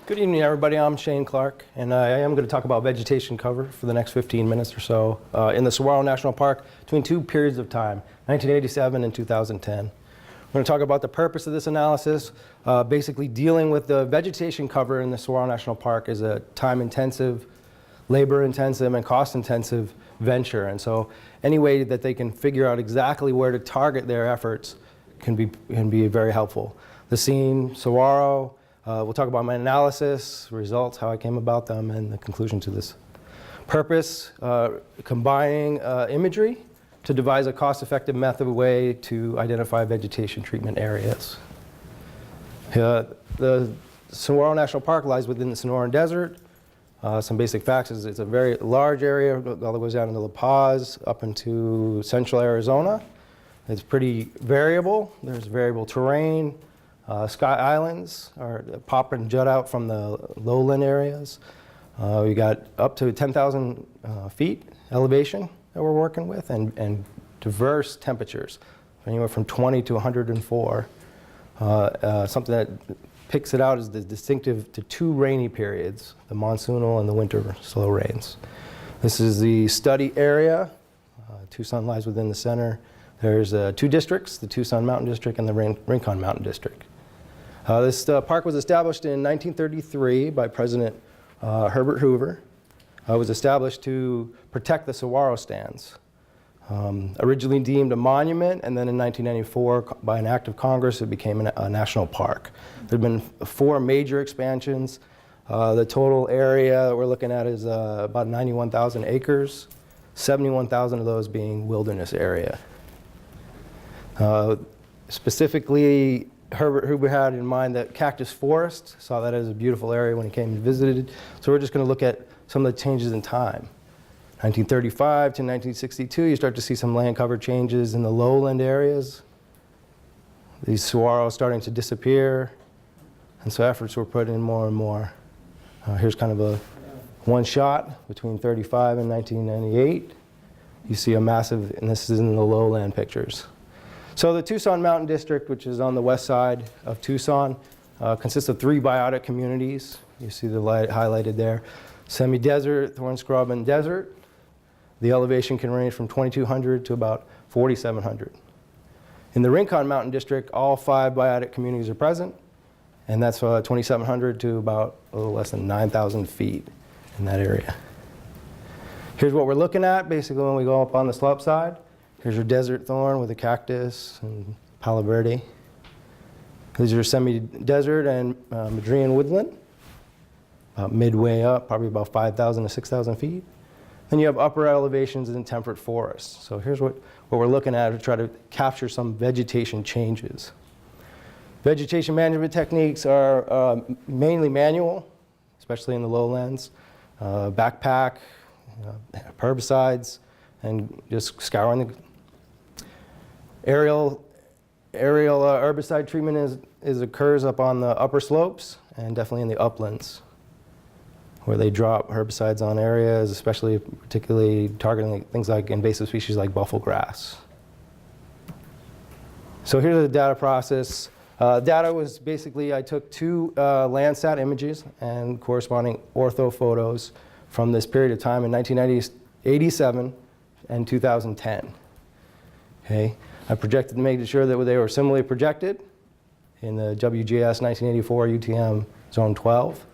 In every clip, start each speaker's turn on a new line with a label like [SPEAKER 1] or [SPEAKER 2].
[SPEAKER 1] Good evening, everybody. I'm Shane Clark, and I am going to talk about vegetation cover for the next 15 minutes or so in the Saguaro National Park between two periods of time, 1987 and 2010. We're going to talk about the purpose of this analysis. Basically, dealing with the vegetation cover in the Saguaro National Park is a time-intensive, labor-intensive, and cost-intensive venture, and so any way that they can figure out exactly where to target their efforts can be very helpful. The scene, Saguaro. We'll talk about my analysis, results, how I came about them, and the conclusion to this. Purpose, combining imagery to devise a cost-effective method way to identify vegetation treatment areas. The Saguaro National Park lies within the Sonoran Desert. Some basic facts is it's a very large area, all the way down into La Paz, up into central Arizona. It's pretty variable. There's variable terrain. Sky islands pop and jut out from the lowland areas. We got up to 10,000 feet elevation that we're working with, and diverse temperatures, anywhere from 20 to 104. Something that picks it out is the distinctive to two rainy periods, the monsoonal and the winter slow rains. This is the study area. Tucson lies within the center. There's two districts, the Tucson Mountain District and the Rincon Mountain District. This park was established in 1933 by President Herbert Hoover. It was established to protect the saguaro stands. Originally deemed a monument, and then in 1994, by an act of Congress, it became a national park. There have been 4 major expansions. The total area that we're looking at is about 91,000 acres, 71,000 of those being wilderness area. Specifically, Herbert Hoover had in mind that cactus forest, saw that as a beautiful area when he came and visited. So we're just going to look at some of the changes in time. 1935 to 1962, you start to see some land cover changes in the lowland areas. These saguaros starting to disappear, and so efforts were put in more and more. Here's kind of a one shot between 35 and 1998. You see a massive, and this is in the lowland pictures. So the Tucson Mountain District, which is on the west side of Tucson, consists of 3 biotic communities. You see the light highlighted there. Semi-desert, thorn scrub, and desert. The elevation can range from 2,200 to about 4,700. In the Rincon Mountain District, all 5 biotic communities are present, and that's 2,700 to about a little less than 9,000 feet in that area. Here's what we're looking at, basically, when we go up on the slope side. Here's your desert thorn with a cactus and Palo Verde. These are semi-desert and Madrean woodland, about midway up, probably about 5,000 to 6,000 feet. Then you have upper elevations in temperate forests. So here's what we're looking at to try to capture some vegetation changes. Vegetation management techniques are mainly manual, especially in the lowlands. Backpack, herbicides, and just scouring the aerial herbicide treatment occurs up on the upper slopes and definitely in the uplands, where they drop herbicides on areas, especially particularly targeting things like invasive species like buffalo grass. So here's the data process. Data was basically, I took 2 Landsat images and corresponding ortho photos from this period of time in 1987 and 2010. Okay. I projected to make sure that they were similarly projected in the WGS 1984 UTM Zone 12.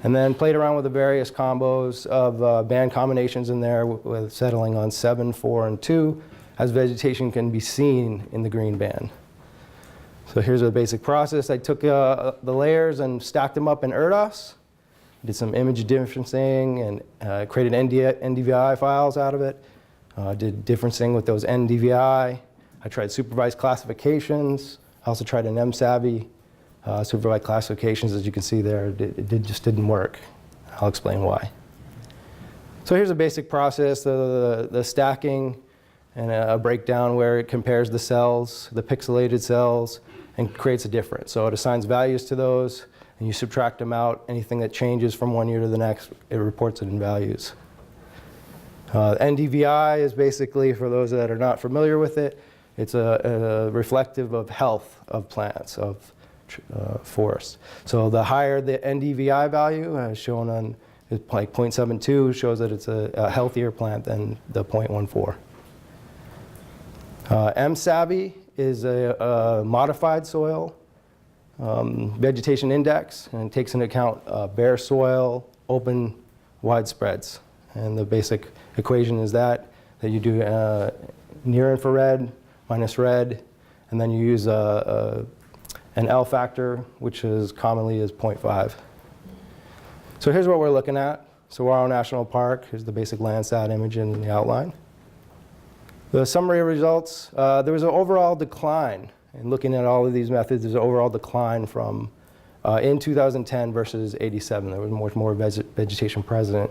[SPEAKER 1] And then played around with the various combos of band combinations in there with settling on 7, 4, and 2 as vegetation can be seen in the green band. So here's the basic process. I took the layers and stacked them up in ERDOS, did some image differencing and created NDVI files out of it. Did differencing with those NDVI. I tried supervised classifications. I also tried an MSavvy. Supervised classifications, as you can see there, just didn't work. I'll explain why. So here's a basic process, the stacking and a breakdown where it compares the cells, the pixelated cells, and creates a difference. So it assigns values to those, and you subtract them out. Anything that changes from one year to the next, it reports it in values. NDVI is basically, for those that are not familiar with it, it's a reflective of health of plants, of forest. So the higher the NDVI value, as shown on like 0.72, shows that it's a healthier plant than the 0.14. MSGIST is a modified soil vegetation index, and it takes into account bare soil, open, wide spreads. And the basic equation is that you do near infrared minus red, and then you use an L factor, which is commonly is 0.5. So here's what we're looking at. Saguaro National Park. Here's the basic Landsat image in the outline. The summary results, there was an overall decline. And looking at all of these methods, there's an overall decline from in 2010 versus 87. There was much more vegetation present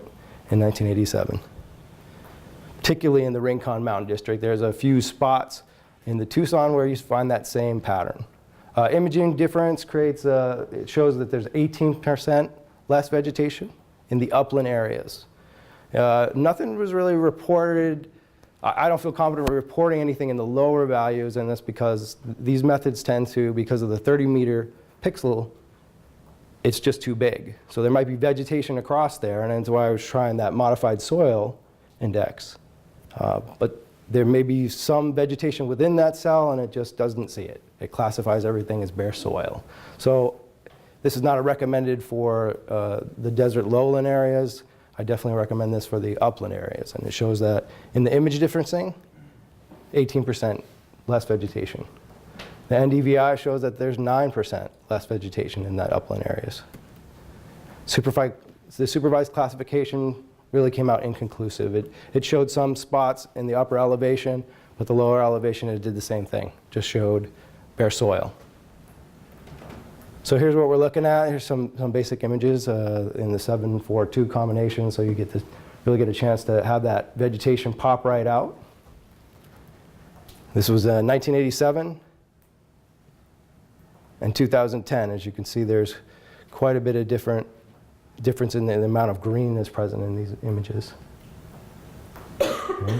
[SPEAKER 1] in 1987. Particularly in the Rincon Mountain District, there's a few spots in the Tucson where you find that same pattern. Imaging difference creates, it shows that there's 18% less vegetation in the upland areas. Nothing was really reported. I don't feel confident reporting anything in the lower values, and that's because these methods tend to, because of the 30-meter pixel, it's just too big. So there might be vegetation across there, and that's why I was trying that modified soil index. But there may be some vegetation within that cell, and it just doesn't see it. It classifies everything as bare soil. So this is not a recommended for the desert lowland areas. I definitely recommend this for the upland areas. And it shows that in the image differencing, 18% less vegetation. The NDVI shows that there's 9% less vegetation in that upland areas. The supervised classification really came out inconclusive. It showed some spots in the upper elevation, but the lower elevation, it did the same thing. Just showed bare soil. So here's what we're looking at. Here's some basic images in the 7-4-2 combination, so you get to really get a chance to have that vegetation pop right out. This was 1987 and 2010. As you can see, there's quite a bit of difference in the amount of green that's present in these images. Okay.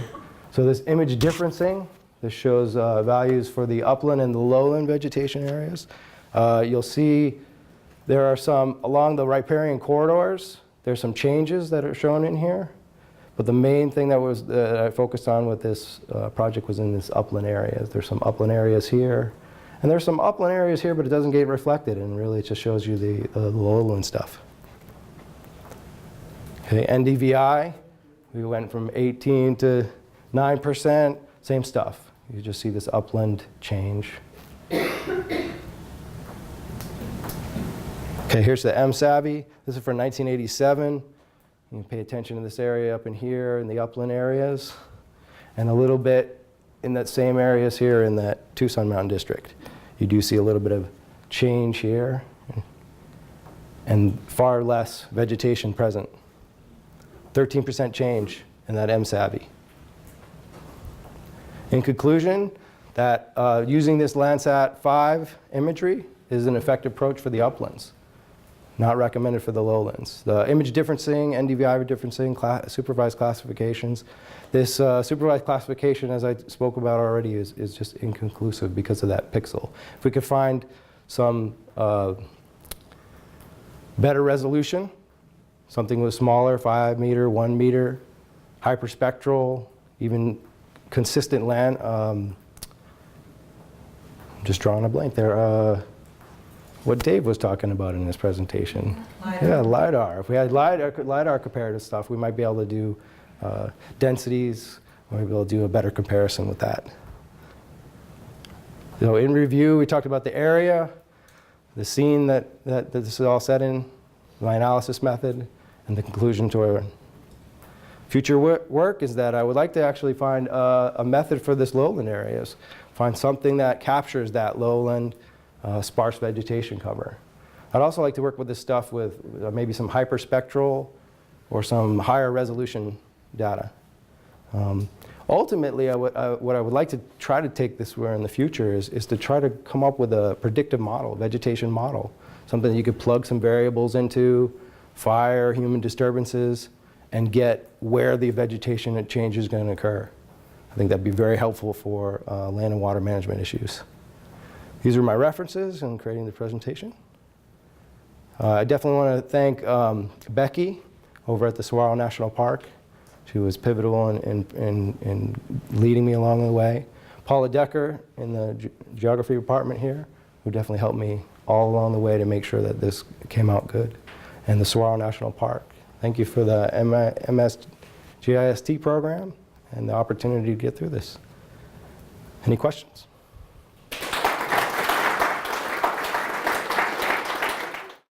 [SPEAKER 1] So this image differencing, this shows values for the upland and the lowland vegetation areas. You'll see there are some, along the riparian corridors, there's some changes that are shown in here. But the main thing that I focused on with this project was in this upland areas. There's some upland areas here. And there's some upland areas here, but it doesn't get reflected. And really, it just shows you the lowland stuff. Okay, NDVI, we went from 18 to 9%, same stuff. You just see this upland change. Okay, here's the MSGIST. This is for 1987. You can pay attention to this area up in here in the upland areas, and a little bit in that same areas here in that Tucson Mountain District. You do see a little bit of change here, and far less vegetation present. 13% change in that MSGIST. In conclusion, that using this Landsat 5 imagery is an effective approach for the uplands. Not recommended for the lowlands. The image differencing, NDVI differencing, supervised classifications. This supervised classification, as I spoke about already, is just inconclusive because of that pixel. If we could find some better resolution, something with smaller, 5 meter, 1 meter, hyperspectral, even consistent land. I'm just drawing a blank there. What Dave was talking about in his presentation. LiDAR. Yeah, LiDAR. If we had LiDAR comparative stuff, we might be able to do densities. We might be able to do a better comparison with that. So in review, we talked about the area, the scene that this is all set in, my analysis method, and the conclusion to our future work is that I would like to actually find a method for this lowland areas. Find something that captures that lowland sparse vegetation cover. I'd also like to work with this stuff with maybe some hyperspectral or some higher resolution data. Ultimately, what I would like to try to take this where in the future is to try to come up with a predictive model, vegetation model, something that you could plug some variables into, fire, human disturbances, and get where the vegetation change is going to occur. I think that'd be very helpful for land and water management issues. These are my references in creating the presentation. I definitely want to thank Becky over at the Saguaro National Park. She was pivotal in leading me along the way. Paula Decker in the geography department here, who definitely helped me all along the way to make sure that this came out good. And the Saguaro National Park. Thank you for the MSGIST program and the opportunity to get through this. Any questions?